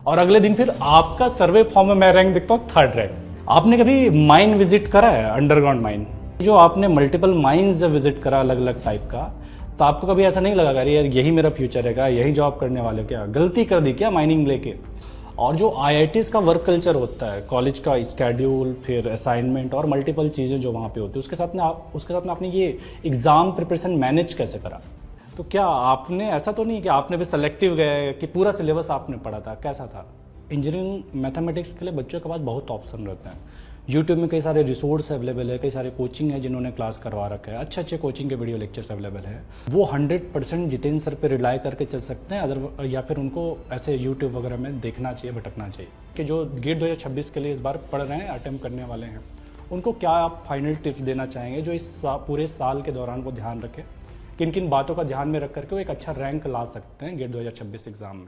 और अगले दिन फिर आपका सर्वे फॉर्म में मैं रैंक देखता हूँ 3rd रैंक। आपने कभी माइन विजिट करा है, अंडरग्राउंड माइन? जो आपने मल्टीपल माइंस विजिट करा अलग अलग टाइप का, तो आपको कभी ऐसा नहीं लगा अरे यार यही मेरा फ्यूचर है क्या, यही जॉब करने वाले हो क्या, गलती कर दी क्या माइनिंग लेके? और जो आईआईटीज का वर्क कल्चर होता है, कॉलेज का स्केड्यूल, फिर असाइनमेंट और मल्टीपल चीज़ें जो वहाँ पे होती है, उसके साथ में आपने ये एग्ज़ाम प्रिपरेशन मैनेज कैसे करा? तो क्या आपने ऐसा तो नहीं कि आपने भी सेलेक्टिव गए कि पूरा सिलेबस आपने पढ़ा था, कैसा था? इंजीनियरिंग मैथमेटिक्स के लिए बच्चों के पास बहुत ऑप्शन रहते हैं। यूट्यूब में कई सारे रिसोर्स अवेलेबल है, कई सारे कोचिंग है जिन्होंने क्लास करवा रखा है, अच्छे अच्छे कोचिंग के वीडियो लेक्चर्स अवेलेबल है। वो 100% जितेंद्र सर पे रिलाई करके चल सकते हैं, अदर या फिर उनको ऐसे यूट्यूब वगैरह में देखना चाहिए, भटकना चाहिए। कि जो गेट 2026 के लिए इस बार पढ़ रहे हैं, अटेम्प्ट करने वाले हैं, उनको क्या आप फाइनल टिप्स देना चाहेंगे जो इस पूरे साल के दौरान वो ध्यान रखें, किन किन बातों का ध्यान में रख करके वो एक अच्छा रैंक ला सकते हैं गेट 2026 एग्जाम में?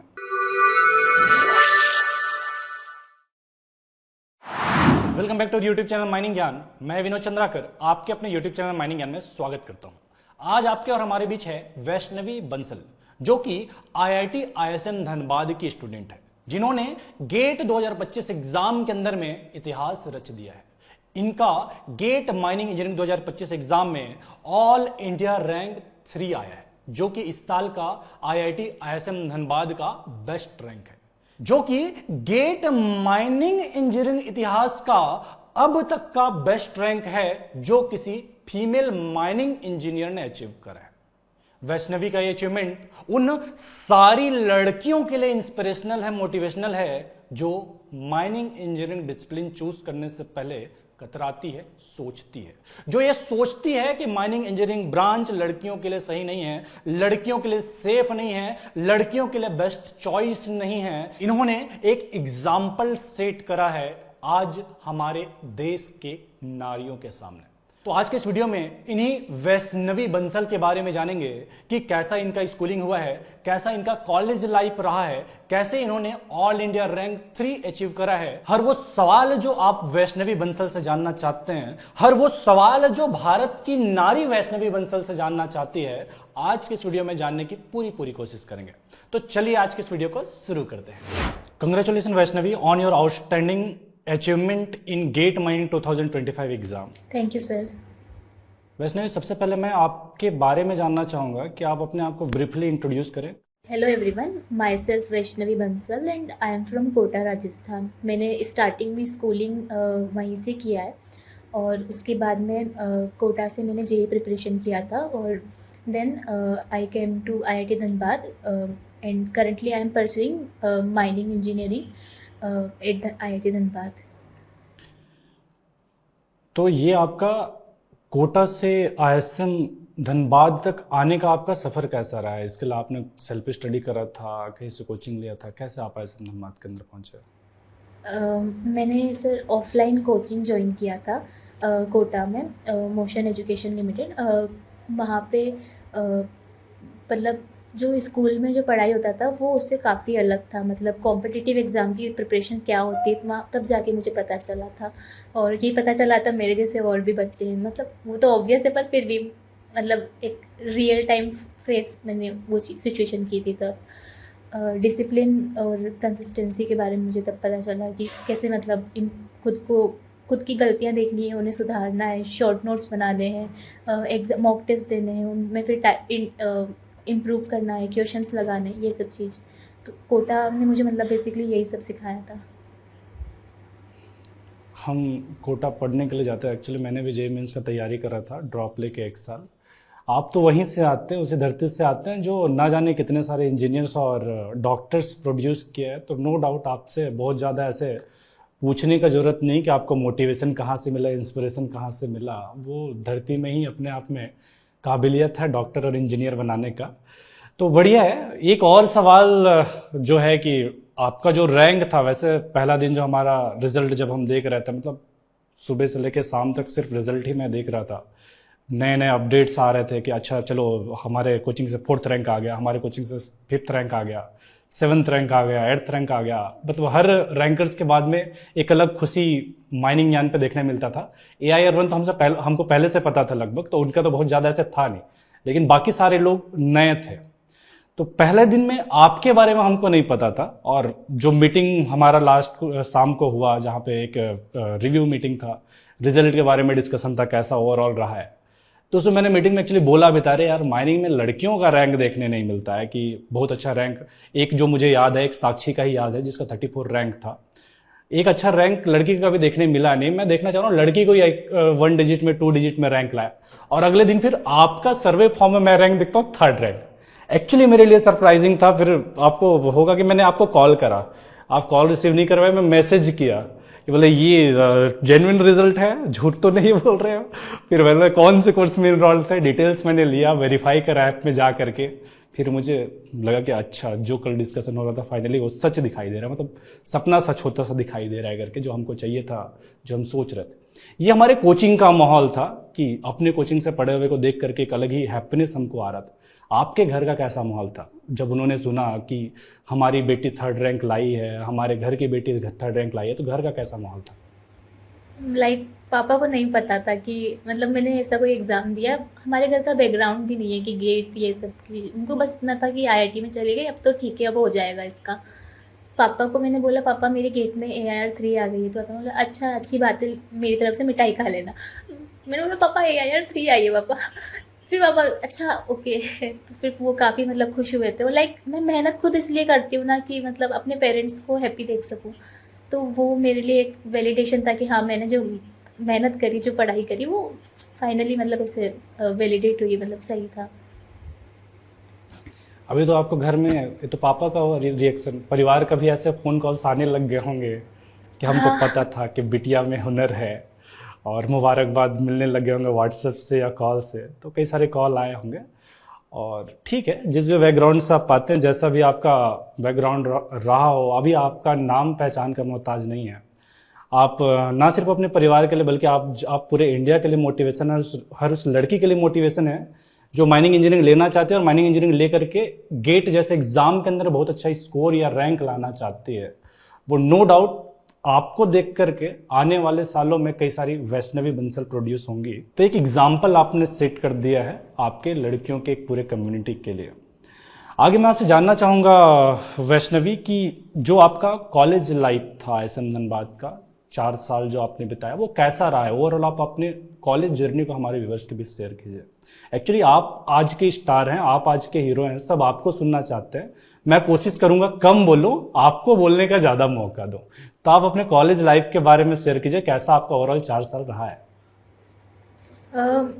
Welcome back to YouTube channel mining Gyan. मैं विनोद चंद्राकर आपके अपने यूट्यूब चैनल माइनिंग ज्ञान में स्वागत करता हूं। आज आपके और हमारे बीच है वैष्णवी बंसल, जो कि आईआईटी आईएसएम धनबाद की स्टूडेंट है, जिन्होंने गेट 2025 एग्जाम के अंदर में इतिहास रच दिया है। इनका गेट माइनिंग इंजीनियरिंग 2025 एग्जाम में ऑल इंडिया रैंक 3 आया है, जो कि इस साल का आईआईटी आईएसएम धनबाद का बेस्ट रैंक है, जो कि गेट माइनिंग इंजीनियरिंग इतिहास का अब तक का बेस्ट रैंक है जो किसी फीमेल माइनिंग इंजीनियर ने अचीव करा है। वैष्णवी का ये अचीवमेंट उन सारी लड़कियों के लिए इंस्पिरेशनल है, मोटिवेशनल है, जो माइनिंग इंजीनियरिंग डिसिप्लिन चूज करने से पहले कतराती है, सोचती है, जो ये सोचती है कि माइनिंग इंजीनियरिंग ब्रांच लड़कियों के लिए सही नहीं है, लड़कियों के लिए सेफ नहीं है, लड़कियों के लिए बेस्ट चॉइस नहीं है। इन्होंने एक एग्जाम्पल सेट करा है आज हमारे देश के नारियों के सामने। तो आज के इस वीडियो में इन्हीं वैष्णवी बंसल के बारे में जानेंगे कि कैसा इनका स्कूलिंग हुआ है, कैसा इनका कॉलेज लाइफ रहा है, कैसे इन्होंने ऑल इंडिया रैंक 3 अचीव करा है। हर वो सवाल जो आप वैष्णवी बंसल से जानना चाहते हैं, हर वो सवाल जो भारत की नारी वैष्णवी बंसल से जानना चाहती है, आज के इस वीडियो में जानने की पूरी कोशिश करेंगे। तो चलिए आज के इस वीडियो को शुरू करते हैं। Congratulation Vaishnavi on your outstanding achievement in GATE mining 2025 exam. Thank you sir. Vaishnavi, सबसे पहले मैं आपके बारे में जानना चाहूंगा कि आप अपने आप को ब्रीफली इंट्रोड्यूस करें। Hello everyone, myself Vaishnavi Bansal and I am from Kota Rajasthan. मैंने स्टार्टिंग में स्कूलिंग वहीं से किया है और उसके बाद में कोटा से मैंने जेईई प्रिपरेशन किया था और then I came to IIT Dhanbad and currently I am pursuing mining engineering at IIT Dhanbad. तो ये आपका कोटा से आईएसएम धनबाद तक आने का आपका सफर कैसा रहा है? इसके लिए आपने सेल्फ स्टडी करा था, कहीं से कोचिंग लिया था, कैसे आप आईएसएम धनबाद के अंदर पहुंचे? मैंने सर ऑफलाइन कोचिंग ज्वाइन किया था कोटा में, मोशन एजुकेशन लिमिटेड। वहाँ पे मतलब जो स्कूल में जो पढ़ाई होता था वो उससे काफ़ी अलग था। मतलब कॉम्पिटिटिव एग्ज़ाम की प्रिपरेशन क्या होती है वहाँ तब जाके मुझे पता चला था, और ये पता चला था मेरे जैसे और भी बच्चे हैं। मतलब वो तो ऑब्वियस है, पर फिर भी मतलब एक रियल टाइम फेस मैंने वो सिचुएशन की थी तब। डिसिप्लिन और कंसिस्टेंसी के बारे में मुझे तब पता चला कि कैसे मतलब खुद की गलतियाँ देखनी है, उन्हें सुधारना है, शॉर्ट नोट्स बनाने हैं, एग्जाम मॉक टेस्ट देने हैं, उनमें फिर इम्प्रूव करना है, क्वेश्चंस लगाने, ये सब चीज़। तो कोटा ने मुझे मतलब बेसिकली यही सब सिखाया था। हम कोटा पढ़ने के लिए जाते हैं, एक्चुअली मैंने भी जेईई मेंस का तैयारी करा था, ड्रॉप लेके 1 साल। आप तो वहीं से आते हैं, उसी धरती से आते हैं जो ना जाने कितने सारे इंजीनियर्स और डॉक्टर्स प्रोड्यूस किया है। तो नो डाउट आपसे बहुत ज़्यादा ऐसे पूछने का जरूरत नहीं कि आपको मोटिवेशन कहाँ से मिला, इंस्पिरेशन कहाँ से मिला। वो धरती में ही अपने आप में काबिलियत है डॉक्टर और इंजीनियर बनाने का। तो बढ़िया है। एक और सवाल जो है कि आपका जो रैंक था, वैसे पहला दिन जो हमारा रिजल्ट जब हम देख रहे थे, मतलब सुबह से लेकर शाम तक सिर्फ रिजल्ट ही मैं देख रहा था, नए नए अपडेट्स आ रहे थे कि अच्छा चलो हमारे कोचिंग से 4th रैंक आ गया, हमारे कोचिंग से 5th रैंक आ गया, 7th रैंक आ गया, 8th रैंक आ गया। मतलब हर रैंकर्स के बाद में एक अलग खुशी माइनिंग ज्ञान पे देखने मिलता था। AIR1 तो हमको पहले से पता था लगभग, तो उनका तो बहुत ज़्यादा ऐसे था नहीं, लेकिन बाकी सारे लोग नए थे। तो पहले दिन में आपके बारे में हमको नहीं पता था, और जो मीटिंग हमारा लास्ट शाम को हुआ जहाँ पे एक रिव्यू मीटिंग था, रिजल्ट के बारे में डिस्कशन था कैसा ओवरऑल रहा है, तो उसमें मैंने मीटिंग में एक्चुअली बोला भी था, अरे यार माइनिंग में लड़कियों का रैंक देखने नहीं मिलता है कि बहुत अच्छा रैंक। एक जो मुझे याद है, एक साक्षी का ही याद है जिसका 34 रैंक था, एक अच्छा रैंक लड़की का भी देखने मिला नहीं। मैं देखना चाह रहा हूँ लड़की को ही 1 डिजिट में 2 डिजिट में रैंक लाया, और अगले दिन फिर आपका सर्वे फॉर्म में मैं रैंक देखता हूँ 3rd रैंक। एक्चुअली मेरे लिए सरप्राइजिंग था। फिर आपको होगा कि मैंने आपको कॉल करा, आप कॉल रिसीव नहीं करवाए, मैं मैसेज किया कि बोले ये जेन्युइन रिजल्ट है, झूठ तो नहीं बोल रहे हो। फिर मैंने कौन से कोर्स में इनरोल्ड थे, डिटेल्स मैंने लिया, वेरीफाई करा ऐप में जा करके। फिर मुझे लगा कि अच्छा, जो कल डिस्कशन हो रहा था फाइनली वो सच दिखाई दे रहा है, मतलब सपना सच होता सा दिखाई दे रहा है करके, जो हमको चाहिए था, जो हम सोच रहे थे। ये हमारे कोचिंग का माहौल था कि अपने कोचिंग से पढ़े हुए को देख करके एक अलग ही हैप्पीनेस हमको आ रहा था। आपके घर का कैसा माहौल था जब उन्होंने सुना कि हमारी बेटी 3rd रैंक लाई है, हमारे घर की बेटी 3rd रैंक लाई है, तो घर का कैसा माहौल था? लाइक पापा को नहीं पता था कि मतलब मैंने ऐसा कोई एग्ज़ाम दिया। हमारे घर का बैकग्राउंड भी नहीं है कि गेट ये सब की, उनको बस इतना था कि आईआईटी में चली गई, अब तो ठीक है, अब हो जाएगा इसका। पापा को मैंने बोला पापा मेरे गेट में AIR 3 आ गई है, तो पापा बोला अच्छा अच्छी बात है, मेरी तरफ से मिठाई खा लेना। मैंने बोला पापा AIR 3 आई है पापा। फिर पापा अच्छा ओके। तो फिर वो काफ़ी मतलब खुश हुए थे। वो लाइक मैं मेहनत खुद इसलिए करती हूँ ना कि मतलब अपने पेरेंट्स को हैप्पी देख सकूँ, तो वो मेरे लिए एक वैलिडेशन था कि हाँ मैंने जो मेहनत करी, जो पढ़ाई करी, वो फाइनली मतलब ऐसे वैलिडेट हुई, मतलब सही था। अभी तो आपको घर में, ये तो पापा का रिएक्शन, परिवार का भी ऐसे फोन कॉल्स आने लग गए होंगे कि हमको हाँ पता था कि बिटिया में हुनर है, और मुबारकबाद मिलने लगे होंगे व्हाट्सएप से या कॉल से, तो कई सारे कॉल आए होंगे। और ठीक है, जिस भी बैकग्राउंड से आप पाते हैं, जैसा भी आपका बैकग्राउंड रहा हो, अभी आपका नाम पहचान का मोहताज नहीं है। आप ना सिर्फ अपने परिवार के लिए, बल्कि आप पूरे इंडिया के लिए मोटिवेशन है, हर उस लड़की के लिए मोटिवेशन है जो माइनिंग इंजीनियरिंग लेना चाहते हैं और माइनिंग इंजीनियरिंग लेकर के गेट जैसे एग्जाम के अंदर बहुत अच्छा स्कोर या रैंक लाना चाहती है। वो नो डाउट आपको देख करके आने वाले सालों में कई सारी वैष्णवी बंसल प्रोड्यूस होंगी। तो एक एग्जाम्पल आपने सेट कर दिया है आपके लड़कियों के एक पूरे कम्युनिटी के लिए। आगे मैं आपसे जानना चाहूंगा वैष्णवी कि जो आपका कॉलेज लाइफ था SM धनबाद का, 4 साल जो आपने बिताया, वो कैसा रहा है ओवरऑल? आप अपने कॉलेज जर्नी को हमारे व्यूअर्स के बीच शेयर कीजिए। एक्चुअली आप आज के स्टार हैं, आप आज के हीरो हैं, सब आपको सुनना चाहते हैं। मैं कोशिश करूंगा कम बोलूं, आपको बोलने का ज्यादा मौका दूं। तो आप अपने कॉलेज लाइफ के बारे में शेयर कीजिए, कैसा आपका ओवरऑल 4 साल रहा है?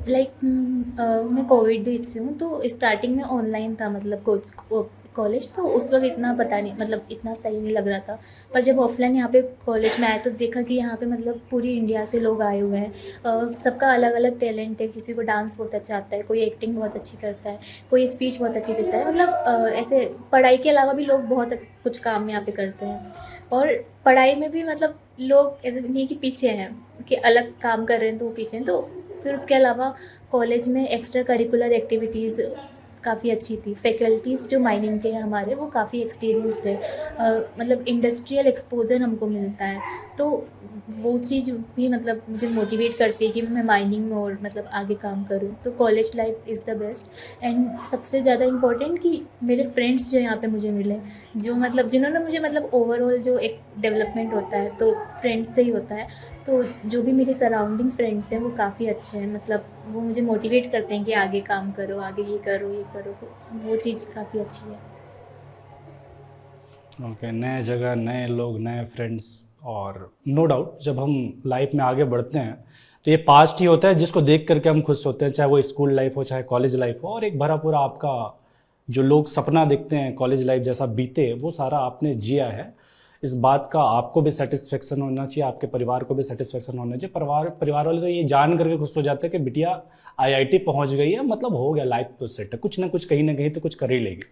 लाइक मैं कोविड बैच से हूँ, तो स्टार्टिंग में ऑनलाइन था मतलब कॉलेज, तो उस वक्त इतना पता नहीं, मतलब इतना सही नहीं लग रहा था। पर जब ऑफलाइन यहाँ पे कॉलेज में आया तो देखा कि यहाँ पे मतलब पूरी इंडिया से लोग आए हुए हैं। सबका अलग अलग टैलेंट है, किसी को डांस बहुत अच्छा आता है, कोई एक्टिंग बहुत अच्छी करता है, कोई स्पीच बहुत अच्छी देता है, मतलब ऐसे पढ़ाई के अलावा भी लोग बहुत कुछ काम यहाँ पे करते हैं। और पढ़ाई में भी मतलब लोग ऐसे नहीं कि पीछे हैं, कि अलग काम कर रहे हैं तो वो पीछे हैं। तो फिर उसके अलावा कॉलेज में एक्स्ट्रा करिकुलर एक्टिविटीज़ काफ़ी अच्छी थी। फैकल्टीज़ जो माइनिंग के हैं हमारे, वो काफ़ी एक्सपीरियंस्ड है, मतलब इंडस्ट्रियल एक्सपोजर हमको मिलता है। तो वो चीज़ भी मतलब मुझे मोटिवेट करती है कि मैं माइनिंग में और मतलब आगे काम करूँ। तो college life is the best. And सबसे ज़्यादा इम्पोर्टेंट कि मेरे फ्रेंड्स जो यहाँ पे मुझे मिले, जो मतलब जिन्होंने मुझे मतलब ओवरऑल जो एक डेवलपमेंट होता है तो फ्रेंड्स से ही होता है। तो जो भी मेरे सराउंडिंग फ्रेंड्स हैं वो काफ़ी अच्छे हैं, मतलब वो मुझे मोटिवेट करते हैं कि आगे काम करो, आगे ये करो ये करो। तो वो चीज़ काफ़ी अच्छी है। ओके, नए जगह, नए लोग, नए फ्रेंड्स, और नो डाउट जब हम लाइफ में आगे बढ़ते हैं तो ये पास्ट ही होता है जिसको देख करके हम खुश होते हैं, चाहे वो स्कूल लाइफ हो चाहे कॉलेज लाइफ हो। और एक भरा पूरा आपका जो लोग सपना देखते हैं कॉलेज लाइफ जैसा बीते, वो सारा आपने जिया है। इस बात का आपको भी सेटिस्फेक्शन होना चाहिए, आपके परिवार को भी सेटिस्फेक्शन होना चाहिए। परिवार वाले तो ये जान करके खुश हो जाते हैं कि बिटिया IIT पहुंच गई है, मतलब हो गया, लाइफ तो सेट है, कुछ ना कुछ कहीं ना कहीं तो कुछ कर ही लेगी।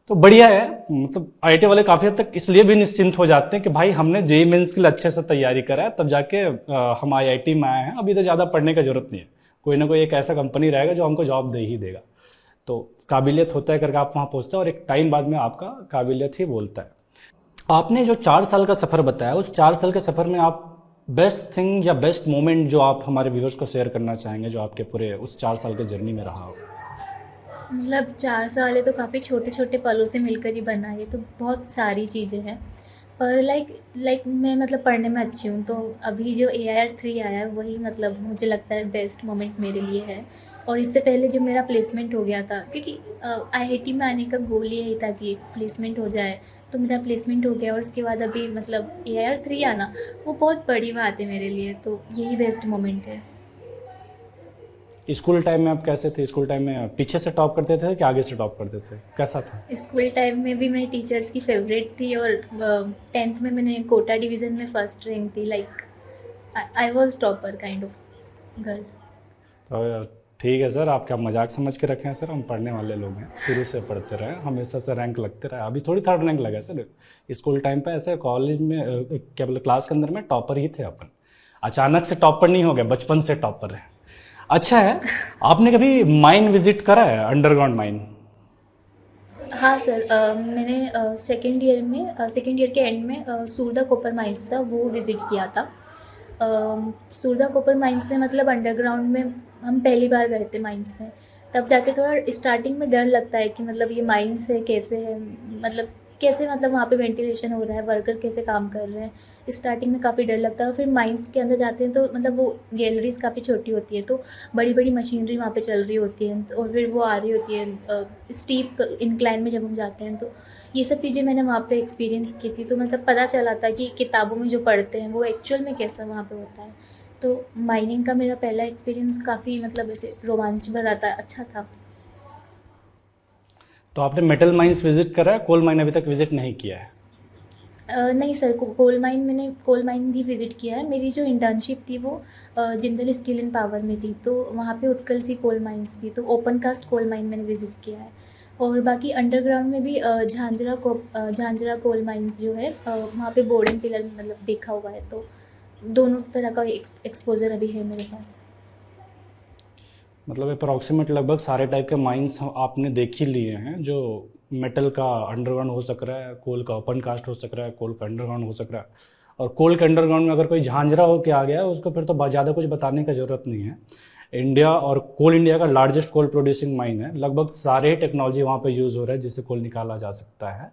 तो बढ़िया है, मतलब IIT वाले काफी हद तक इसलिए भी निश्चिंत हो जाते हैं कि भाई हमने JEE मेंस के लिए अच्छे से तैयारी करा है, तब जाके हम IIT में आए हैं, अभी तो ज्यादा पढ़ने का जरूरत नहीं है, कोई ना कोई एक ऐसा कंपनी रहेगा जो हमको जॉब दे ही देगा। तो काबिलियत होता है करके आप वहां पहुंचते हैं, और एक टाइम बाद में आपका काबिलियत ही बोलता है। आपने जो 4 साल का सफर बताया, उस 4 साल के सफर में आप बेस्ट थिंग या बेस्ट मोमेंट जो आप हमारे व्यूअर्स को शेयर करना चाहेंगे, जो आपके पूरे उस 4 साल के जर्नी में रहा हो? मतलब 4 साल है तो काफ़ी छोटे-छोटे पलों से मिलकर ही बना है, ये तो बहुत सारी चीज़ें हैं। पर लाइक मैं मतलब पढ़ने में अच्छी हूँ, तो अभी जो AIR 3 आया है वही मतलब मुझे लगता है बेस्ट मोमेंट मेरे लिए है। और इससे पहले जब मेरा प्लेसमेंट हो गया था, क्योंकि IIT में आने का गोल यही था कि प्लेसमेंट हो जाए, तो मेरा प्लेसमेंट हो गया और उसके बाद अभी मतलब AIR 3 आना, वो बहुत बड़ी बात है मेरे लिए, तो यही बेस्ट मोमेंट है। स्कूल टाइम में आप कैसे थे? स्कूल टाइम में पीछे से टॉप करते थे कि आगे से टॉप करते थे, कैसा था? स्कूल टाइम में भी मैं टीचर्स की फेवरेट थी, और 10th में मैंने कोटा डिवीज़न में फर्स्ट रैंक थी, like I was topper kind of girl. तो ठीक है सर, आप क्या मजाक समझ के रखे हैं सर? हम पढ़ने वाले लोग हैं, शुरू से पढ़ते रहे, हमेशा से रैंक लगते रहे। अभी थोड़ी थर्ड रैंक लगा सर, स्कूल टाइम पे ऐसे, कॉलेज में क्या बोले, क्लास के अंदर में टॉपर ही थे अपन। अचानक से टॉपर नहीं हो गए, बचपन से टॉपर है। अच्छा है, आपने कभी माइन विजिट करा है, अंडरग्राउंड माइन? हाँ सर, मैंने सेकेंड ईयर के एंड में सूरदा कॉपर माइंस था, वो विज़िट किया था। सूरदा कॉपर माइंस में मतलब अंडरग्राउंड में हम पहली बार गए थे माइंस में। तब जाके थोड़ा स्टार्टिंग में डर लगता है कि मतलब ये माइंस है, कैसे है, मतलब कैसे, मतलब वहाँ पे वेंटिलेशन हो रहा है, वर्कर कैसे काम कर रहे हैं। स्टार्टिंग में काफ़ी डर लगता है, और फिर माइंस के अंदर जाते हैं तो मतलब वो गैलरीज काफ़ी छोटी होती है, तो बड़ी बड़ी मशीनरी वहाँ पे चल रही होती है, और फिर वो आ रही होती है स्टीप इंक्लाइन में जब हम जाते हैं, तो ये सब चीज़ें मैंने वहाँ पे एक्सपीरियंस की थी, तो मतलब पता चला था कि किताबों में जो पढ़ते हैं वो एक्चुअल में कैसा वहाँ पे होता है। तो माइनिंग का मेरा पहला एक्सपीरियंस काफ़ी मतलब ऐसे रोमांच भरा था, अच्छा था। तो आपने मेटल माइंस विजिट करा है, कोल माइन अभी तक विजिट नहीं किया है? नहीं सर, कोल माइन भी विज़िट किया है। मेरी जो इंटर्नशिप थी वो जिंदल स्टील एंड पावर में थी, तो वहाँ पे उत्कल सी कोल माइंस थी, तो ओपन कास्ट कोल माइन मैंने विज़िट किया है। और बाकी अंडरग्राउंड में भी झांझरा कोल माइंस जो है, वहाँ पे बोर्ड एंड पिलर मतलब देखा हुआ है, तो दोनों तरह का एक्सपोजर अभी है मेरे पास। मतलब अप्रॉक्सीमेट लगभग सारे टाइप के माइंस आपने देख ही लिए हैं, जो मेटल का अंडरग्राउंड हो सक रहा है, कोल का ओपन कास्ट हो सक रहा है, कोल का अंडरग्राउंड हो सक रहा है। और कोल के अंडरग्राउंड में अगर कोई झांझरा होके आ गया है उसको, फिर तो ज़्यादा कुछ बताने की ज़रूरत नहीं है। इंडिया और कोल इंडिया का लार्जेस्ट कोल प्रोड्यूसिंग माइन है, लगभग सारे टेक्नोलॉजी वहाँ पे यूज़ हो रहा है जिससे कोल निकाला जा सकता है।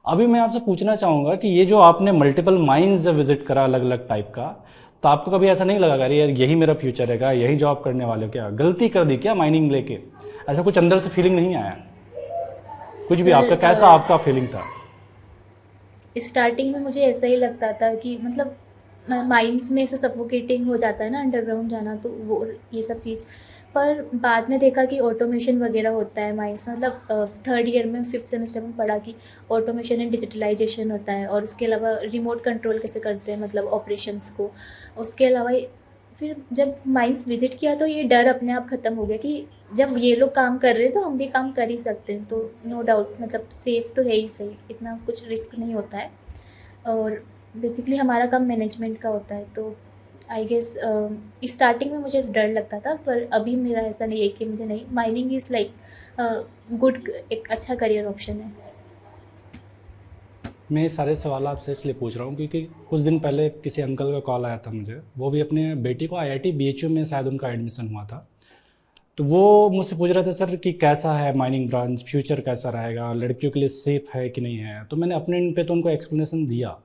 अभी मैं आपसे पूछना चाहूँगा कि ये जो आपने मल्टीपल माइंस विजिट करा अलग अलग टाइप का, तो आपको कभी ऐसा नहीं लगा अरे यार यही मेरा फ्यूचर है क्या, यही जॉब करने वाले हो क्या, गलती कर दी क्या माइनिंग लेके? ऐसा कुछ अंदर से फीलिंग नहीं आया? कुछ भी आपका, कैसा सर, आपका फीलिंग था? स्टार्टिंग में मुझे ऐसा ही लगता था कि मतलब माइंड्स में ऐसे सफोकेटिंग हो जाता है ना अंडरग्राउंड जाना, तो वो ये सब चीज़। पर बाद में देखा कि ऑटोमेशन वगैरह होता है माइंड्स, मतलब थर्ड ईयर में फिफ्थ सेमेस्टर में पढ़ा कि ऑटोमेशन एंड डिजिटलाइजेशन होता है, और उसके अलावा रिमोट कंट्रोल कैसे करते हैं मतलब ऑपरेशंस को। उसके अलावा फिर जब माइंस विजिट किया तो ये डर अपने आप ख़त्म हो गया कि जब ये लोग काम कर रहे हैं तो हम भी काम कर ही सकते हैं, तो नो डाउट मतलब सेफ़ तो है ही सही, इतना कुछ रिस्क नहीं होता है। और बेसिकली हमारा काम मैनेजमेंट का होता है, तो आई गेस स्टार्टिंग में मुझे डर लगता था, पर अभी मेरा ऐसा नहीं है कि मुझे नहीं, माइनिंग इज़ लाइक गुड, एक अच्छा करियर ऑप्शन है। मैं ये सारे सवाल आपसे इसलिए पूछ रहा हूँ क्योंकि कुछ दिन पहले किसी अंकल का कॉल आया था मुझे, वो भी अपने बेटी को IIT BHU में शायद उनका एडमिशन हुआ था। तो वो मुझसे पूछ रहे थे सर कि कैसा है माइनिंग ब्रांच, फ्यूचर कैसा रहेगा, लड़कियों के लिए सेफ है कि नहीं है। तो मैंने अपने इन पे तो उनको एक्सप्लेनेशन दिया,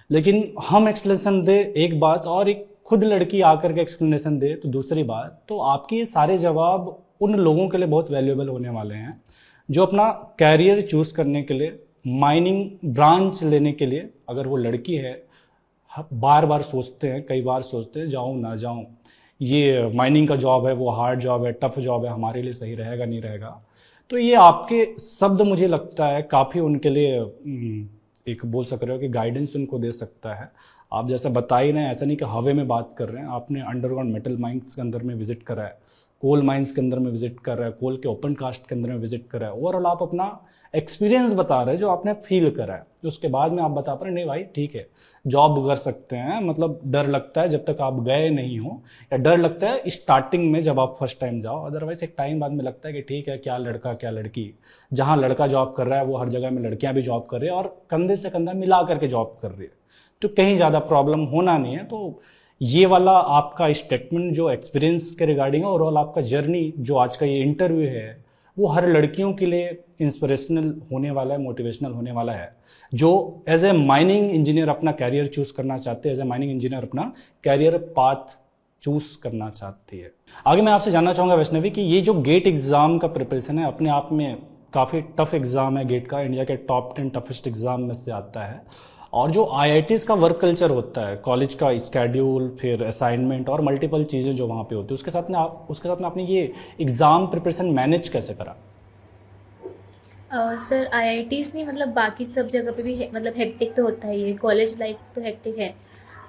लेकिन हम एक्सप्लेनेशन दे एक बात, और एक खुद लड़की आकर के एक्सप्लेनेशन दे तो दूसरी बात। तो आपके ये सारे जवाब उन लोगों के लिए बहुत वैल्यूएबल होने वाले हैं जो अपना कैरियर चूज करने के लिए, माइनिंग ब्रांच लेने के लिए, अगर वो लड़की है, बार बार सोचते हैं, कई बार सोचते हैं जाऊं ना जाऊं, ये माइनिंग का जॉब है, वो हार्ड जॉब है, टफ जॉब है, हमारे लिए सही रहेगा नहीं रहेगा। तो ये आपके शब्द मुझे लगता है काफ़ी उनके लिए एक बोल सक रहे हो कि गाइडेंस उनको दे सकता है। आप जैसा बता ही रहे हैं, ऐसा नहीं कि हवे में बात कर रहे हैं, आपने अंडरग्राउंड मेटल माइंस के अंदर में विजिट करा है, कोल माइंस के अंदर में विजिट कर रहा है, कोल के ओपन कास्ट के अंदर में विजिट करा है। ओवरऑल आप अपना एक्सपीरियंस बता रहे हैं जो आपने फील करा है, उसके बाद में आप बता पा रहे नहीं भाई ठीक है जॉब कर सकते हैं, मतलब डर लगता है जब तक आप गए नहीं हो, या डर लगता है स्टार्टिंग में जब आप फर्स्ट टाइम जाओ, अदरवाइज एक टाइम बाद में लगता है कि ठीक है क्या लड़का क्या लड़की, जहां लड़का जॉब कर रहा है वो हर जगह में लड़कियां भी जॉब कर रही है और कंधे से कंधा मिला करके जॉब कर रही है, तो कहीं ज़्यादा प्रॉब्लम होना नहीं है। तो ये वाला आपका स्टेटमेंट जो एक्सपीरियंस के रिगार्डिंग है, ओवरऑल आपका जर्नी जो आज का ये इंटरव्यू है वो हर लड़कियों के लिए इंस्पिरेशनल होने वाला है, मोटिवेशनल होने वाला है, जो एज ए माइनिंग इंजीनियर अपना कैरियर चूज करना चाहते हैं, एज ए माइनिंग इंजीनियर अपना कैरियर पाथ चूज करना चाहती है। आगे मैं आपसे जानना चाहूंगा वैष्णवी कि ये जो गेट एग्जाम का प्रिपरेशन है अपने आप में काफी टफ एग्जाम है, गेट का इंडिया के टॉप 10 टफेस्ट एग्जाम में से आता है। और जो आईआईटीज का वर्क कल्चर होता है, कॉलेज का स्केड्यूल, फिर असाइनमेंट और मल्टीपल चीजें जो वहां पे होती है, उसके साथ में आपने ये एग्जाम प्रिपरेशन मैनेज कैसे करा? सर आईआईटीज़ नहीं, मतलब बाकी सब जगह पे भी मतलब हेक्टिक तो होता ही है, कॉलेज लाइफ तो हेक्टिक है।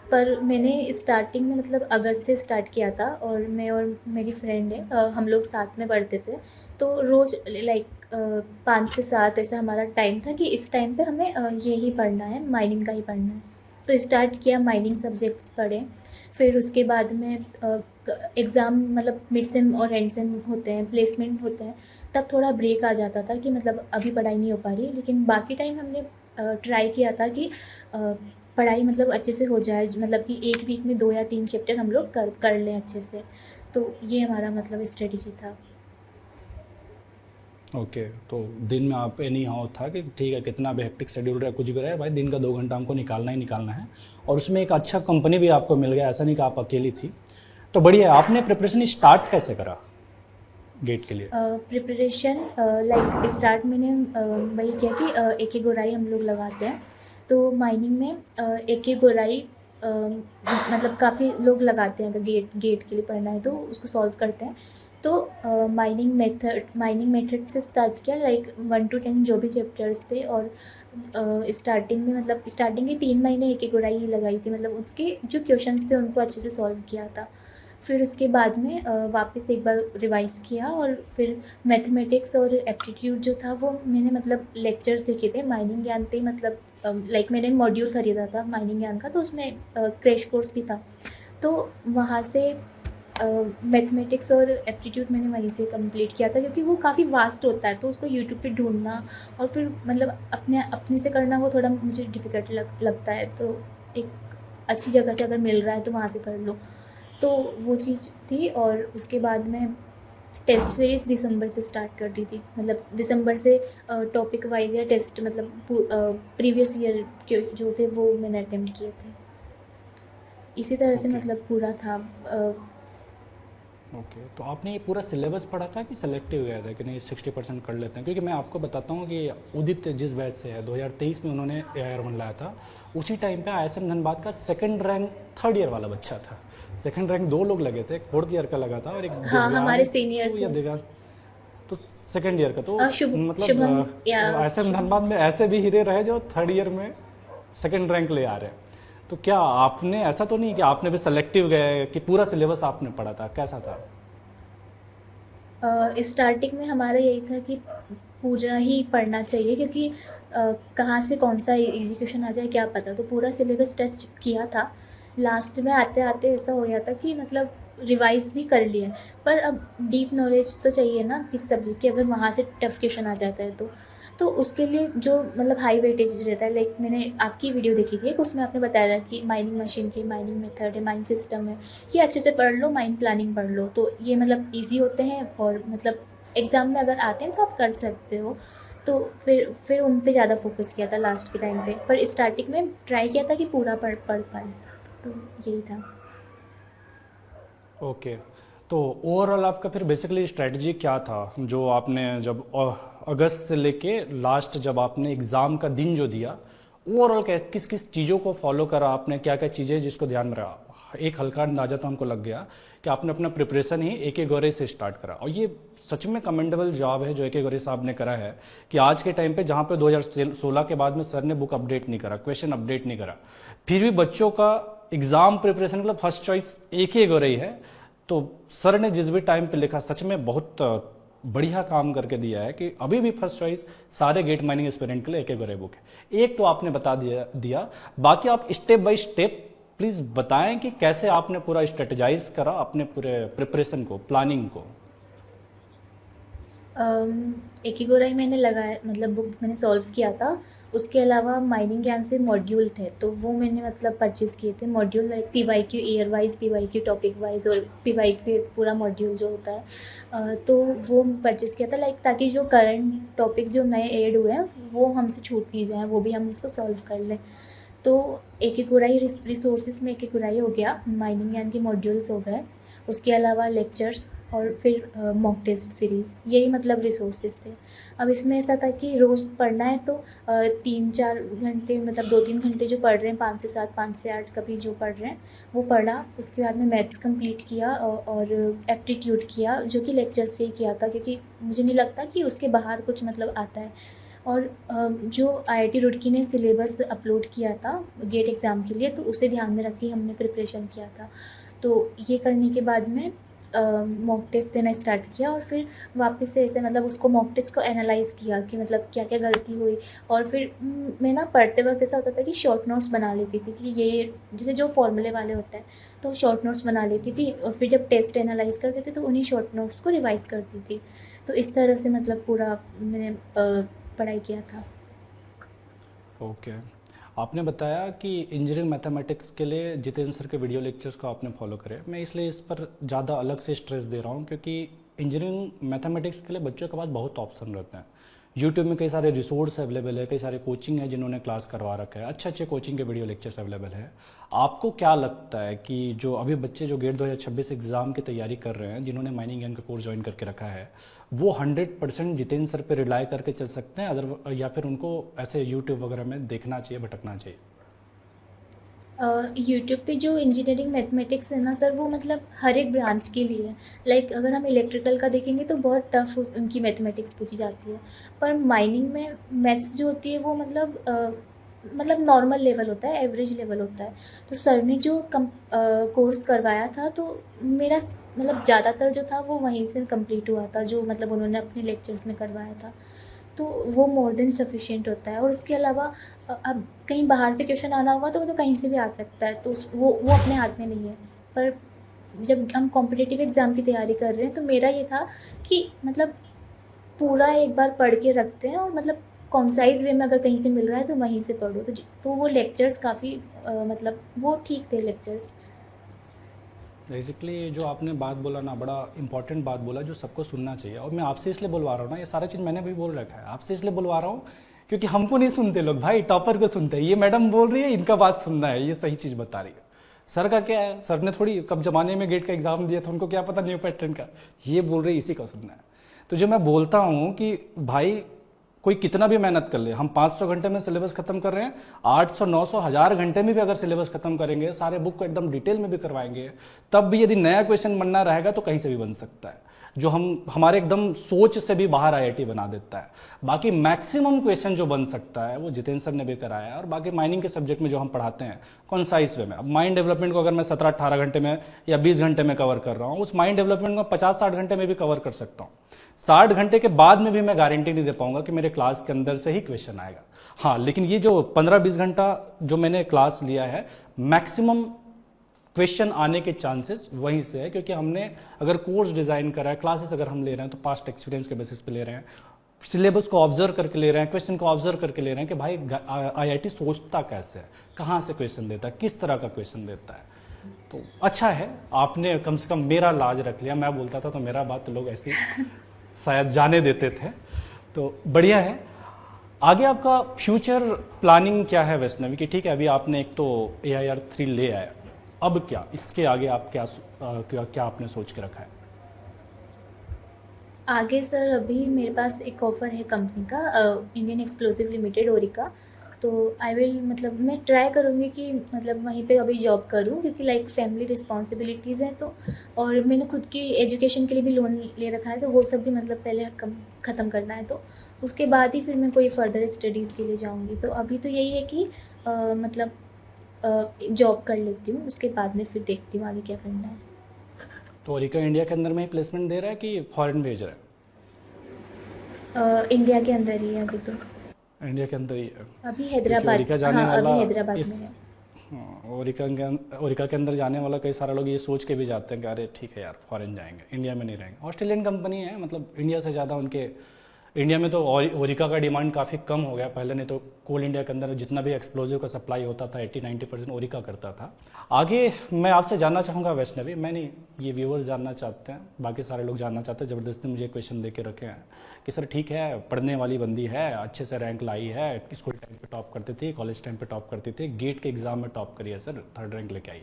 पर मैंने स्टार्टिंग में मतलब अगस्त से स्टार्ट किया था, और मैं और मेरी फ्रेंड है, हम लोग साथ में पढ़ते थे। तो रोज़ लाइक 5 से 7 ऐसा हमारा टाइम था कि इस टाइम पे हमें यही पढ़ना है, माइनिंग का ही पढ़ना है। तो स्टार्ट किया, माइनिंग सब्जेक्ट्स पढ़े। फिर उसके बाद में एग्ज़ाम मतलब मिड सेम और एंड सेम होते हैं, प्लेसमेंट होते हैं, तब थोड़ा ब्रेक आ जाता था कि मतलब अभी पढ़ाई नहीं हो पा रही। लेकिन बाकी टाइम हमने ट्राई किया था कि पढ़ाई मतलब अच्छे से हो जाए, मतलब कि एक वीक में 2 या 3 चैप्टर हम लोग कर लें अच्छे से। तो ये हमारा मतलब स्ट्रेटजी था। ओके, तो दिन में आप एनी हाउ था कि ठीक है कितना भी हेक्टिक शेड्यूल रहे, कुछ भी रहे, भाई दिन का 2 घंटा हमको निकालना ही निकालना है। और उसमें एक अच्छा कंपनी भी आपको मिल गया, ऐसा नहीं कि आप अकेली थी। तो बढ़िया है। आपने प्रिपरेशन स्टार्ट कैसे करा गेट के लिए? प्रिपरेशन लाइक स्टार्ट मैंने वही किया कि एक गोराई हम लोग लगाते हैं। तो माइनिंग में एक गोराई मतलब काफ़ी लोग लगाते हैं, अगर गेट के लिए पढ़ना है तो उसको सॉल्व करते हैं। तो माइनिंग मेथड से स्टार्ट किया, लाइक 1 to 10 जो भी चैप्टर्स थे। और स्टार्टिंग में मतलब स्टार्टिंग के 3 महीने एक गोराई ही लगाई थी, मतलब उसके जो क्वेश्चंस थे उनको अच्छे से सॉल्व किया था। फिर उसके बाद में वापस एक बार रिवाइज़ किया, और फिर मैथमेटिक्स और एप्टीट्यूड जो था वो मैंने मतलब लेक्चर्स देखे थे माइनिंग ज्ञान पे, मतलब लाइक मैंने मॉड्यूल ख़रीदा था माइनिंग ज्ञान का, तो उसमें क्रैश कोर्स भी था। तो वहाँ से मैथमेटिक्स और एप्टीट्यूड मैंने वहीं से कंप्लीट किया था, क्योंकि वो काफ़ी वास्ट होता है, तो उसको यूट्यूब पे ढूंढना और फिर मतलब अपने से करना वो थोड़ा मुझे डिफ़िकल्ट लगता है। तो एक अच्छी जगह से अगर मिल रहा है तो वहाँ से कर लो, तो वो चीज़ थी। और उसके बाद में टेस्ट सीरीज़ दिसंबर से स्टार्ट कर दी थी, मतलब दिसंबर से टॉपिक वाइज या टेस्ट मतलब प्रीवियस ईयर के जो थे वो मैंने अटेम्प्ट किए थे। इसी तरह से ओके मतलब पूरा था। ओके, तो आपने ये पूरा सिलेबस पढ़ा था कि सेलेक्टिव गया था कि नहीं 60% कर लेते हैं? क्योंकि मैं आपको बताता हूँ कि उदित जिस बैच से है 2023 में उन्होंने AIR-1 लाया था, उसी टाइम पे ISM धनबाद का सेकंड रैंक 3rd ईयर वाला बच्चा था। सेकंड रैंक 2 लोग लगे थे, 4th ईयर का लगा था और एक हाँ, हमारे सीनियर दिव्यांशु या थे। दिव्यांश, तो सेकंड ईयर का। तो शुभम या मतलब ISM शुभ धनबाद में ऐसे भी हीरे रहे जो 3rd ईयर में सेकंड रैंक ले आ रहे हैं। तो क्या आपने ऐसा तो नहीं कि आपने भी सेलेक्टिव गए कि पूरा सिलेबस आपने पढ़ा था, कैसा था? स्टार्टिंग में हमारा यही था कि पूरा ही पढ़ना चाहिए, क्योंकि कहाँ से कौन सा एग्जीक्यूशन आ जाए क्या पता। तो पूरा सिलेबस टेस्ट किया था। लास्ट में आते आते ऐसा हो गया था कि मतलब रिवाइज भी कर लिया, पर अब डीप नॉलेज तो चाहिए ना किसी सब्जेक्ट की, अगर वहाँ से टफ क्वेश्चन आ जाता है तो उसके लिए जो मतलब हाई वेटेज रहता है, लाइक मैंने आपकी वीडियो देखी थी, उसमें आपने बताया था कि माइनिंग मशीन की माइनिंग मेथड है, माइन सिस्टम है, ये अच्छे से पढ़ लो, माइन प्लानिंग पढ़ लो, तो ये मतलब इजी होते हैं और मतलब एग्ज़ाम में अगर आते हैं तो आप कर सकते हो। तो फिर उन पे ज़्यादा फोकस किया था लास्ट के टाइम पे, पर स्टार्टिंग में ट्राई किया था कि पूरा पढ़ पाए, तो यही था। ओके, तो ओवरऑल आपका फिर बेसिकली स्ट्रेटजी क्या था जो आपने जब अगस्त से लेके लास्ट जब आपने एग्जाम का दिन जो दिया, ओवरऑल किस किस चीज़ों को फॉलो करा आपने, क्या क्या चीज़ें जिसको ध्यान में रहा? एक हल्का अंदाजा तो हमको लग गया कि आपने अपना प्रिपरेशन ही AK गौरे से स्टार्ट करा, और ये सच में कमेंडेबल जॉब है जो AK गौरे साहब ने करा है कि आज के टाइम पे जहां पे 2016 के बाद में सर ने बुक अपडेट नहीं करा, क्वेश्चन अपडेट नहीं करा, फिर भी बच्चों का एग्जाम प्रिपरेशन मतलब फर्स्ट चॉइस AK गौरे ही है। तो सर ने जिस भी टाइम पे लिखा सच में बहुत बढ़िया काम करके दिया है कि अभी भी फर्स्ट चॉइस सारे गेट माइनिंग एस्पिरेंट के लिए AK गौरे बुक है। एक तो आपने बता दिया, बाकी आप स्टेप बाय स्टेप प्लीज बताएं कि कैसे आपने पूरा स्ट्रेटेजाइज करा अपने पूरे प्रिपरेशन को, प्लानिंग को। एकिगोराई मैंने लगाया, मतलब बुक मैंने सॉल्व किया था। उसके अलावा माइनिंग ज्ञान से मॉड्यूल थे, तो वो मैंने मतलब परचेज़ किए थे module, like PYQ year wise, PYQ topic wise, और पीवाईक्यू पूरा मॉड्यूल जो होता है। तो वो परचेज़ किया था, लाइक ताकि जो करंट टॉपिक्स जो नए ऐड हुए हैं वो हमसे छूट नहीं जाएँ, वो भी हम उसको सॉल्व कर लें। तो एकिगोराई रिसोर्सेज में एकिगोराई हो गया, माइनिंग ज्ञान के मॉड्यूल्स हो गए, उसके अलावा लेक्चर्स, और फिर मॉक टेस्ट सीरीज़, यही मतलब रिसोर्सेज थे। अब इसमें ऐसा था कि रोज़ पढ़ना है, तो 3-4 घंटे, मतलब 2-3 घंटे जो पढ़ रहे हैं, 5 से 7, 5 से 8 कभी जो पढ़ रहे हैं वो पढ़ा। उसके बाद में मैथ्स कंप्लीट किया, और एप्टीट्यूड किया, जो कि लेक्चर से ही किया था, क्योंकि मुझे नहीं लगता कि उसके बाहर कुछ मतलब आता है। और जो आईआईटी रुड़की ने सिलेबस अपलोड किया था गेट एग्ज़ाम के लिए, तो उसे ध्यान में रख के हमने प्रिपरेशन किया था। तो ये करने के बाद में मॉक टेस्ट देना स्टार्ट किया, और फिर वापस से ऐसे मतलब उसको मॉक टेस्ट को एनालाइज़ किया कि मतलब क्या क्या गलती हुई। और फिर मैं ना पढ़ते वक्त ऐसा होता था कि शॉर्ट नोट्स बना लेती थी, कि ये जैसे जो फॉर्मूले वाले होते हैं, तो शॉर्ट नोट्स बना लेती थी, और फिर जब टेस्ट एनालाइज़ करते थे तो उन्हीं शॉर्ट नोट्स को रिवाइज़ करती थी। तो इस तरह से मतलब पूरा मैंने पढ़ाई किया था। ओके। आपने बताया कि इंजीनियरिंग मैथमेटिक्स के लिए जितेंद्र सर के वीडियो लेक्चर्स को आपने फॉलो करे। मैं इसलिए इस पर ज़्यादा अलग से स्ट्रेस दे रहा हूँ क्योंकि इंजीनियरिंग मैथमेटिक्स के लिए बच्चों के पास बहुत ऑप्शन रहते हैं। यूट्यूब में कई सारे रिसोर्स अवेलेबल है, कई सारे कोचिंग है जिन्होंने क्लास करवा रखा है, अच्छे अच्छे कोचिंग के वीडियो लेक्चर्स अवेलेबल है। आपको क्या लगता है कि जो अभी बच्चे जो गेट 2026 एग्ज़ाम की तैयारी कर रहे हैं, जिन्होंने माइनिंग ज्ञान का कोर्स ज्वाइन करके रखा है, वो 100% जितेंद्र सर पे रिलाई करके चल सकते हैं अदर, या फिर उनको ऐसे यूट्यूब वगैरह में देखना चाहिए, भटकना चाहिए? यूट्यूब पे जो इंजीनियरिंग मैथमेटिक्स है ना सर, वो मतलब हर एक ब्रांच के लिए है। लाइक अगर हम इलेक्ट्रिकल का देखेंगे तो बहुत टफ उनकी मैथमेटिक्स पूछी जाती है, पर माइनिंग में मैथ्स जो होती है वो मतलब नॉर्मल लेवल होता है, एवरेज लेवल होता है। तो सर ने जो कोर्स करवाया था, तो मेरा मतलब ज़्यादातर जो था वो वहीं से कंप्लीट हुआ था, जो मतलब उन्होंने अपने लेक्चर्स में करवाया था। तो वो मोर देन सफिशिएंट होता है। और उसके अलावा अब कहीं बाहर से क्वेश्चन आना होगा तो वो तो कहीं से भी आ सकता है, तो वो अपने हाथ में नहीं है। पर जब हम कॉम्पिटिटिव एग्ज़ाम की तैयारी कर रहे हैं, तो मेरा ये था कि मतलब पूरा एक बार पढ़ के रखते हैं, और मतलब कॉन्साइज़ वे में अगर कहीं से मिल रहा है तो वहीं से पढ़ो। तो वो लेक्चर्स काफ़ी मतलब वो ठीक थे लेक्चर्स। बेसिकली जो आपने बात बोला ना, बड़ा इंपॉर्टेंट बात बोला जो सबको सुनना चाहिए। और मैं आपसे इसलिए बुलवा रहा हूँ ना, ये सारा चीज़ मैंने भी बोल रखा है, आपसे इसलिए बुलवा रहा हूँ क्योंकि हमको नहीं सुनते लोग भाई, टॉपर को सुनते हैं। ये मैडम बोल रही है, इनका बात सुनना है, ये सही चीज़ बता रही है। सर का क्या है, सर ने थोड़ी कब जमाने में गेट का एग्जाम दिया था, उनको क्या पता न्यू पैटर्न का। ये बोल रही है, इसी का सुनना है। तो जो मैं बोलता हूँ कि भाई कोई कितना भी मेहनत कर ले, हम 500 घंटे में सिलेबस खत्म कर रहे हैं, 800 900 1000 घंटे में भी अगर सिलेबस खत्म करेंगे, सारे बुक को एकदम डिटेल में भी करवाएंगे, तब भी यदि नया क्वेश्चन बनना रहेगा तो कहीं से भी बन सकता है, जो हम हमारे एकदम सोच से भी बाहर आईआईटी बना देता है। बाकी मैक्सिमम क्वेश्चन जो बन सकता है वो जितेंद्र सर ने भी कराया है। और बाकी माइनिंग के सब्जेक्ट में जो हम पढ़ाते हैं कॉन्साइज वे में, अब माइंड डेवलपमेंट को अगर मैं 17-18 घंटे में या 20 घंटे में कवर कर रहा हूं, उस माइंड डेवलपमेंट को 50-60 घंटे में भी कवर कर सकता हूं। 60 घंटे के बाद में भी मैं गारंटी नहीं दे पाऊंगा कि मेरे क्लास के अंदर से ही क्वेश्चन आएगा। हाँ, लेकिन ये जो 15-20 घंटा जो मैंने क्लास लिया है, मैक्सिमम क्वेश्चन आने के चांसेस वहीं से है, क्योंकि हमने अगर कोर्स डिजाइन करा है, क्लासेस अगर हम ले रहे हैं तो पास्ट एक्सपीरियंस के बेसिस पे ले रहे हैं, सिलेबस को ऑब्जर्व करके ले रहे हैं, क्वेश्चन को ऑब्जर्व करके ले रहे हैं कि भाई आईआईटी सोचता कैसे है, कहां से क्वेश्चन देता है, किस तरह का क्वेश्चन देता है। तो अच्छा है, आपने कम से कम मेरा लाज रख लिया। मैं बोलता था तो मेरा बात तो लोग ऐसी शायद जाने देते थे। तो बढ़िया है। आगे आपका फ्यूचर प्लानिंग क्या है वैष्णवी की? ठीक है, अभी आपने एक तो AIR 3 ले आया, अब क्या इसके आगे आप क्या आपने सोच के रखा है? आगे सर अभी मेरे पास एक ऑफ़र है कंपनी का, इंडियन एक्सप्लोसिव लिमिटेड, ओरिका। तो आई विल मतलब मैं ट्राई करूँगी कि मतलब वहीं पे अभी जॉब करूँ, क्योंकि लाइक फैमिली रिस्पॉन्सिबिलिटीज़ हैं, तो और मैंने खुद की एजुकेशन के लिए भी लोन ले रखा है, तो वो सब भी मतलब पहले ख़त्म करना है। तो उसके बाद ही फिर मैं कोई फर्दर स्टडीज़ के लिए जाऊँगी। तो अभी तो यही है कि मतलब जॉब कर लेती हूँ, उसके बाद में फिर देखती हूँ आगे क्या करना है। तो ओरिका इंडिया के अंदर में ही प्लेसमेंट दे रहा है कि फॉरेन भेज रहा इंडिया के अंदर ही है अभी तो। है? इंडिया के अंदर ही है, अभी क्योंकि हैदराबाद, ओरिका जाने हाँ वाला अभी हैदराबाद इस में है। ओरिका के अंदर जाने वाला कई सारे लोग ये सोच के भी जाते हैं कि अरे ठीक है यार फॉरेन जाएंगे, इंडिया में नहीं रहेंगे। ऑस्ट्रेलियन कंपनी है, मतलब इंडिया से ज़्यादा उनके, इंडिया में तो ओरिका का डिमांड काफ़ी कम हो गया पहले, नहीं तो कोल इंडिया के अंदर जितना भी एक्सप्लोजिव का सप्लाई होता था 80-90% ओरिका करता था। आगे मैं आपसे जानना चाहूँगा वैष्णवी, मैं नहीं, ये व्यूअर्स जानना चाहते हैं, बाकी सारे लोग जानना चाहते हैं, ज़बरदस्ती मुझे क्वेश्चन दे के रखे हैं कि सर ठीक है पढ़ने वाली बंदी है, अच्छे से रैंक लाई है, स्कूल टाइम पे टॉप करती थी, कॉलेज टाइम पे टॉप करती थी, गेट के एग्जाम में टॉप करी है सर, 3rd रैंक लेके आई।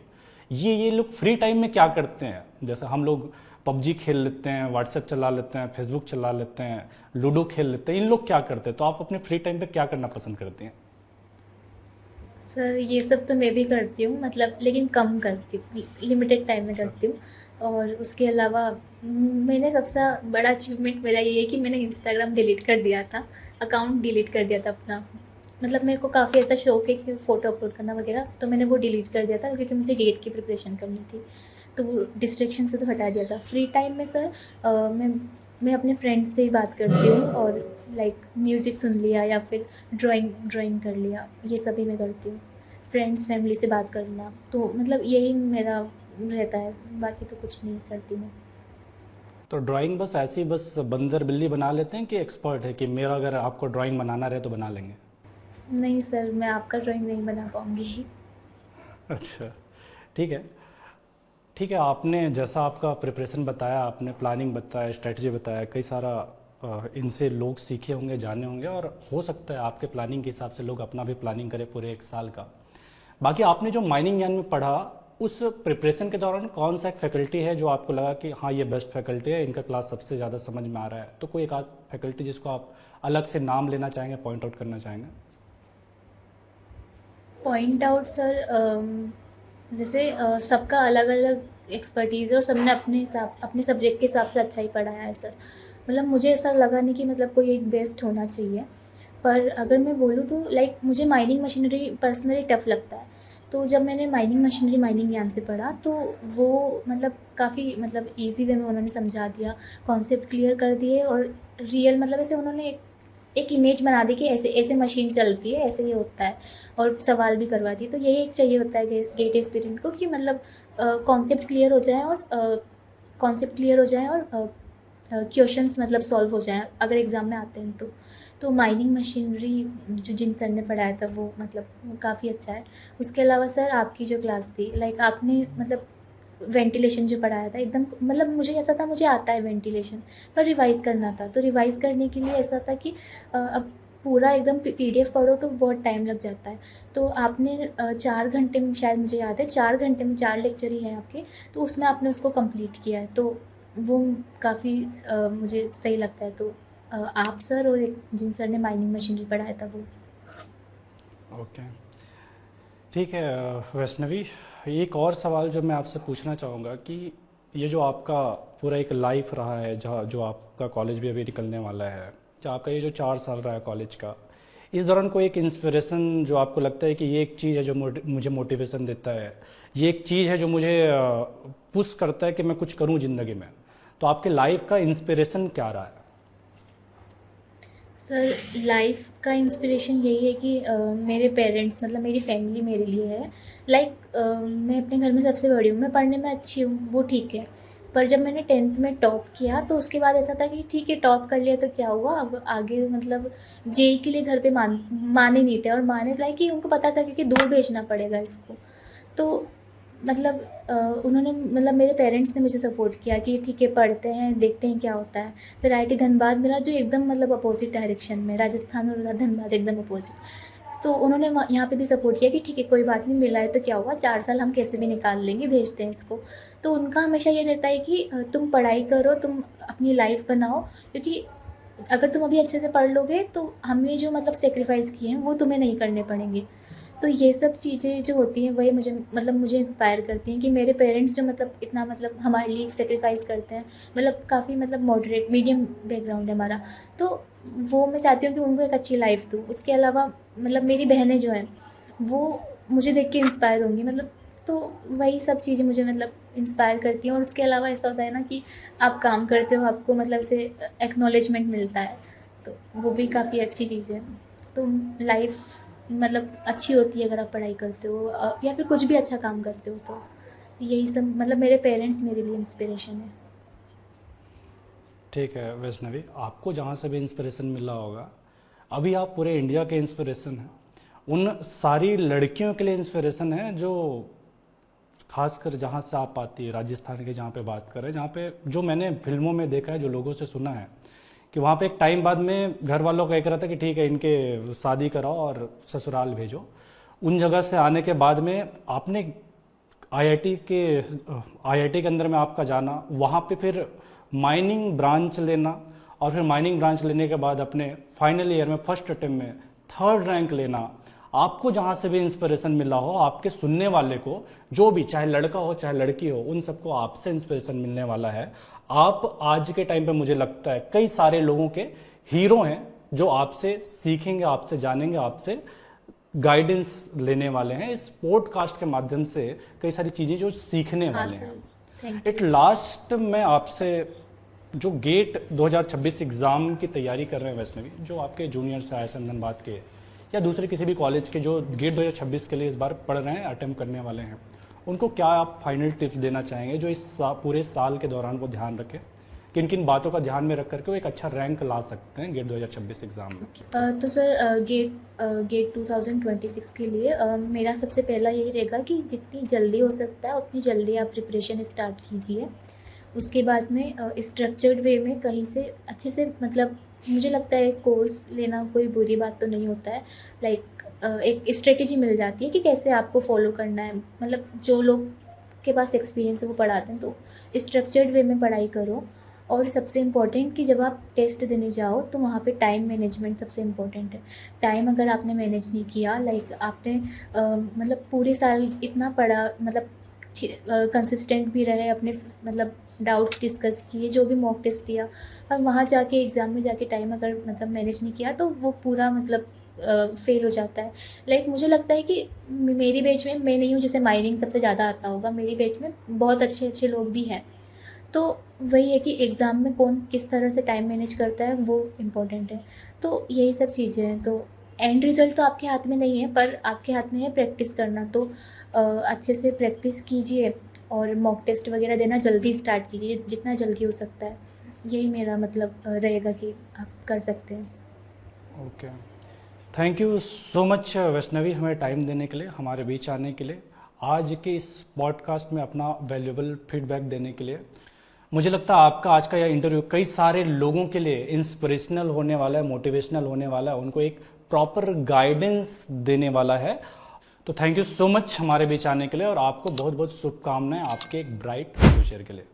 ये लोग फ्री टाइम में क्या करते हैं? जैसे हम लोग पबजी खेल लेते हैं, व्हाट्सएप चला लेते हैं, फेसबुक चला लेते हैं, लूडो खेल लेते हैं, इन लोग क्या करते हैं? तो आप अपने फ्री टाइम पे क्या करना पसंद करते हैं? सर ये सब तो मैं भी करती हूँ, मतलब लेकिन कम करती हूँ, लिमिटेड टाइम में अच्छा। करती हूँ। और उसके अलावा मैंने सबसे बड़ा अचीवमेंट मेरा ये है कि मैंने इंस्टाग्राम डिलीट कर दिया था, अकाउंट डिलीट कर दिया था अपना। मतलब मेरे को काफ़ी ऐसा शौक है कि फ़ोटो अपलोड करना वगैरह, तो मैंने वो डिलीट कर दिया था क्योंकि मुझे गेट की प्रिपरेशन करनी थी। तो वो डिस्ट्रैक्शन से तो हटा दिया था। फ्री टाइम में सर मैं अपने फ्रेंड से ही बात करती हूँ, और लाइक म्यूज़िक सुन लिया या फिर ड्राइंग ड्राइंग कर लिया, ये सभी मैं करती हूँ। फ्रेंड्स फैमिली से बात करना, तो मतलब यही मेरा रहता है, बाकी तो कुछ नहीं करती मैं। तो ड्राइंग बस ऐसी बस बंदर बिल्ली बना लेते हैं कि एक्सपर्ट है कि मेरा अगर आपको ड्राइंग बनाना रहे तो बना लेंगे? नहीं सर, मैं आपका ड्राइंग नहीं बना पाऊँगी। अच्छा, ठीक है। ठीक है, आपने जैसा आपका प्रिपरेशन बताया, आपने प्लानिंग बताया, स्ट्रेटजी बताया, कई सारा इनसे लोग सीखे होंगे, जाने होंगे, और हो सकता है आपके प्लानिंग के हिसाब से लोग अपना भी प्लानिंग करें पूरे 1 साल का। बाकी आपने जो माइनिंग ज्ञान में पढ़ा, उस प्रिपरेशन के दौरान कौन सा एक फैकल्टी है जो आपको लगा कि हाँ ये बेस्ट फैकल्टी है, इनका क्लास सबसे ज़्यादा समझ में आ रहा है? तो कोई एक आध फैकल्टी जिसको आप अलग से नाम लेना चाहेंगे, पॉइंट आउट करना चाहेंगे? पॉइंट आउट सर, जैसे सबका अलग अलग एक्सपर्टीज़ है और सबने अपने सब्जेक्ट के हिसाब से अच्छा ही पढ़ाया है सर। मतलब मुझे ऐसा लगा नहीं कि मतलब कोई एक बेस्ट होना चाहिए। पर अगर मैं बोलूँ तो लाइक मुझे माइनिंग मशीनरी पर्सनली टफ़ लगता है। तो जब मैंने माइनिंग मशीनरी माइनिंग ज्ञान से पढ़ा, तो वो मतलब काफ़ी मतलब ईज़ी वे में उन्होंने समझा दिया, कॉन्सेप्ट क्लियर कर दिए, और रियल मतलब ऐसे उन्होंने एक इमेज बना दी कि ऐसे ऐसे मशीन चलती है, ऐसे ये होता है, और सवाल भी करवा दिए। तो यही एक चाहिए होता है गेट एस्पिरेंट को, कि मतलब कॉन्सेप्ट क्लियर हो जाए, और कॉन्सेप्ट क्लियर हो जाए, और क्वेश्चंस मतलब सॉल्व हो जाएँ अगर एग्ज़ाम में आते हैं तो। तो माइनिंग मशीनरी जो जिन सर ने पढ़ाया था वो मतलब काफ़ी अच्छा है। उसके अलावा सर आपकी जो क्लास थी, लाइक आपने मतलब वेंटिलेशन जो पढ़ाया था एकदम, मतलब मुझे ऐसा था मुझे आता है वेंटिलेशन, पर रिवाइज़ करना था। तो रिवाइज़ करने के लिए ऐसा था कि अब पूरा एकदम पीडीएफ पढ़ो तो बहुत टाइम लग जाता है। तो आपने 4 घंटे में, शायद मुझे याद है 4 घंटे में 4 लेक्चर ही हैं आपके, तो उसमें आपने उसको कंप्लीट किया है। तो वो काफ़ी मुझे सही लगता है। तो आप सर और एक जिन सर ने माइनिंग मशीनरी पढ़ाया था वो। ओके, ठीक है। वैष्णवी, एक और सवाल जो मैं आपसे पूछना चाहूँगा कि ये जो आपका पूरा एक लाइफ रहा है, जहाँ जो आपका कॉलेज भी अभी निकलने वाला है, जो आपका ये जो 4 साल रहा है कॉलेज का, इस दौरान कोई एक इंस्पिरेशन जो आपको लगता है कि ये एक चीज़ है जो मुझे मोटिवेशन देता है, ये एक चीज़ है जो मुझे पुश करता है कि मैं कुछ करूँ ज़िंदगी में, तो आपके लाइफ का इंस्पिरेशन क्या रहा है? सर लाइफ का इंस्पिरेशन यही है कि मेरे पेरेंट्स मतलब मेरी फैमिली मेरे लिए है। लाइक मैं अपने घर में सबसे बड़ी हूँ, मैं पढ़ने में अच्छी हूँ, वो ठीक है। पर जब मैंने 10th में टॉप किया, तो उसके बाद ऐसा था कि ठीक है टॉप कर लिया तो क्या हुआ, अब आगे मतलब जेई के लिए घर पे माने नहीं थे, और माने लाइक कि उनको पता था क्योंकि दूर भेजना पड़ेगा इसको। तो मतलब उन्होंने मतलब मेरे पेरेंट्स ने मुझे सपोर्ट किया कि ठीक है पढ़ते हैं, देखते हैं क्या होता है। फिर आईआईटी धनबाद मिला, जो एकदम मतलब अपोजिट डायरेक्शन में, राजस्थान और धनबाद एकदम अपोजिट। तो उन्होंने यहाँ पे भी सपोर्ट किया कि ठीक है कोई बात नहीं, मिला है तो क्या हुआ, 4 साल हम कैसे भी निकाल लेंगे, भेजते हैं इसको। तो उनका हमेशा ये रहता है कि तुम पढ़ाई करो, तुम अपनी लाइफ बनाओ, क्योंकि अगर तुम अभी अच्छे से पढ़ लोगे तो हमने जो मतलब सेक्रीफाइस किए हैं वो तुम्हें नहीं करने पड़ेंगे। तो ये सब चीज़ें जो होती हैं वही मुझे इंस्पायर करती हैं कि मेरे पेरेंट्स जो मतलब इतना मतलब हमारे लिए सेक्रीफाइस करते हैं, मतलब काफ़ी मतलब मॉडरेट मीडियम बैकग्राउंड है हमारा। तो वो मैं चाहती हूँ कि उनको एक अच्छी लाइफ दूँ। उसके अलावा मतलब मेरी बहनें जो हैं वो मुझे देख के इंस्पायर होंगी, मतलब तो वही सब चीज़ें मुझे मतलब इंस्पायर करती हैं। और उसके अलावा ऐसा होता है ना कि आप काम करते हो, आपको मतलब ऐसे एक्नॉलेजमेंट मिलता है, तो वो भी काफ़ी अच्छी चीज़ है। तो लाइफ मतलब अच्छी होती है अगर आप पढ़ाई करते हो या फिर कुछ भी अच्छा काम करते हो। तो यही सब मतलब मेरे पेरेंट्स मेरे लिए इंस्पिरेशन है। ठीक है वैष्णवी, आपको जहाँ से भी इंस्पिरेशन मिला होगा, अभी आप पूरे इंडिया के इंस्पिरेशन हैं, उन सारी लड़कियों के लिए इंस्पिरेशन है जो खासकर जहाँ से आप आती है, राजस्थान के जहाँ पे बात करें, जहाँ पे जो मैंने फिल्मों में देखा है, जो लोगों से सुना है कि वहाँ पे एक टाइम बाद में घर वालों का एक रहता कि ठीक है इनके शादी कराओ और ससुराल भेजो। उन जगह से आने के बाद में आपने आईआईटी के अंदर में आपका जाना, वहाँ पे फिर माइनिंग ब्रांच लेना, और फिर माइनिंग ब्रांच लेने के बाद अपने फाइनल ईयर में फर्स्ट अटेम्प्ट में 3rd रैंक लेना। आपको जहाँ से भी इंस्पिरेशन मिला हो, आपके सुनने वाले को, जो भी चाहे लड़का हो चाहे लड़की हो, उन सबको आपसे इंस्पिरेशन मिलने वाला है। आप आज के टाइम पे मुझे लगता है कई सारे लोगों के हीरो हैं जो आपसे सीखेंगे, आपसे जानेंगे, आपसे गाइडेंस लेने वाले हैं। इस पॉडकास्ट के माध्यम से कई सारी चीजें जो सीखने हाँ वाले सर, हैं। थैंक एट लास्ट मैं आपसे, जो गेट 2026 एग्जाम की तैयारी कर रहे हैं वैष्णवी, जो आपके जूनियर्स हैं IISM धनबाद के या दूसरे किसी भी कॉलेज के जो गेट 2026 के लिए इस बार पढ़ रहे हैं, अटेम्प्ट करने वाले हैं, उनको क्या आप फाइनल टिप्स देना चाहेंगे जो इस पूरे साल के दौरान वो ध्यान रखें, किन किन बातों का ध्यान में रख करके वो एक अच्छा रैंक ला सकते हैं गेट 2026 एग्जाम में? तो सर गेट 2026 के लिए मेरा सबसे पहला यही रहेगा कि जितनी जल्दी हो सकता है उतनी जल्दी आप प्रिपरेशन स्टार्ट कीजिए। उसके बाद में स्ट्रक्चर्ड वे में कहीं से अच्छे से, मतलब मुझे लगता है कोर्स लेना कोई बुरी बात तो नहीं होता है। लाइक एक स्ट्रेटेजी मिल जाती है कि कैसे आपको फॉलो करना है। मतलब जो लोग के पास एक्सपीरियंस है वो पढ़ाते हैं, तो स्ट्रक्चर्ड वे में पढ़ाई करो। और सबसे इम्पॉर्टेंट कि जब आप टेस्ट देने जाओ तो वहाँ पे टाइम मैनेजमेंट सबसे इम्पॉर्टेंट है। टाइम अगर आपने मैनेज नहीं किया, लाइक आपने मतलब पूरे साल इतना पढ़ा, मतलब कंसिस्टेंट भी रहे, अपने मतलब डाउट्स डिस्कस किए, जो भी मॉक टेस्ट दिया, और वहाँ जाके एग्ज़ाम में जाके टाइम अगर मतलब मैनेज नहीं किया तो वो पूरा मतलब फेल हो जाता है। लाइक मुझे लगता है कि मेरी बैच में, मैं नहीं हूँ जिसे माइनिंग सबसे ज़्यादा आता होगा, मेरी बैच में बहुत अच्छे अच्छे लोग भी हैं। तो वही है कि एग्ज़ाम में कौन किस तरह से टाइम मैनेज करता है वो इम्पोर्टेंट है। तो यही सब चीज़ें हैं। तो एंड रिज़ल्ट तो आपके हाथ में नहीं है, पर आपके हाथ में है प्रैक्टिस करना। तो अच्छे से प्रैक्टिस कीजिए और मॉक टेस्ट वगैरह देना जल्दी स्टार्ट कीजिए, जितना जल्दी हो सकता है। यही मेरा मतलब रहेगा कि आप कर सकते हैं। Okay, thank you so much Vaishnavi, हमें टाइम देने के लिए, हमारे बीच आने के लिए, आज के इस पॉडकास्ट में अपना वैल्यूएबल फीडबैक देने के लिए। मुझे लगता है आपका आज का यह इंटरव्यू कई सारे लोगों के लिए इंस्पिरेशनल होने वाला है, मोटिवेशनल होने वाला है, उनको एक प्रॉपर गाइडेंस देने वाला है। तो थैंक यू सो मच हमारे बीच आने के लिए, और आपको बहुत बहुत शुभकामनाएं आपके एक ब्राइट फ्यूचर के लिए।